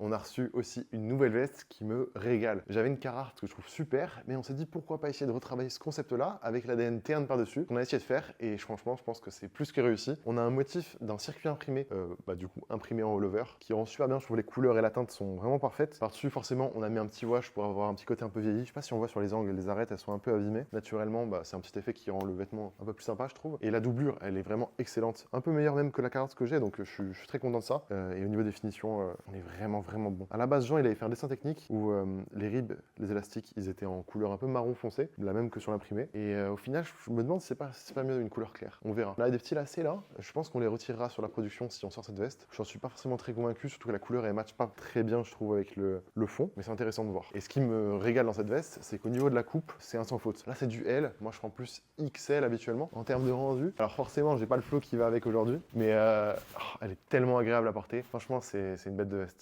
on a reçu aussi une nouvelle veste qui me régale. J'avais une Carhartt que je trouve super, mais on s'est dit pourquoi pas essayer de retravailler ce concept-là avec l'ADN Terne par-dessus, qu'on a essayé de faire, et franchement, je pense que c'est plus que réussi. On a un motif d'un circuit imprimé, du coup imprimé en all-over, qui rend super bien. Je trouve les couleurs et la teinte sont vraiment parfaites. Par-dessus, forcément, on a mis un petit wash pour avoir un petit côté un peu vieilli. Je sais pas si on voit sur les angles, les arêtes, elles sont un peu abîmées. Naturellement, c'est un petit effet qui rend le vêtement un peu plus sympa, je trouve. Et la doublure, elle est vraiment excellente. Un peu meilleure même que la Carhartt que j'ai, donc je suis très content de ça. Et au niveau des finitions, on est vraiment bon. À la base, Jean, il avait fait un dessin technique où les ribs, les élastiques, ils étaient en couleur un peu marron foncé, la même que sur l'imprimé. Et au final, je me demande si c'est pas mieux une couleur claire. On verra. Là, des petits lacets là, je pense qu'on les retirera sur la production si on sort cette veste. J'en suis pas forcément très convaincu, surtout que la couleur elle matche pas très bien, je trouve, avec le fond, mais c'est intéressant de voir. Et ce qui me régale dans cette veste, c'est qu'au niveau de la coupe, c'est un sans faute. Là, c'est du L. Moi, je prends plus XL habituellement en termes de rendu. Alors forcément, j'ai pas le flow qui va avec aujourd'hui, mais elle est tellement agréable à porter. Franchement, c'est une bête de veste.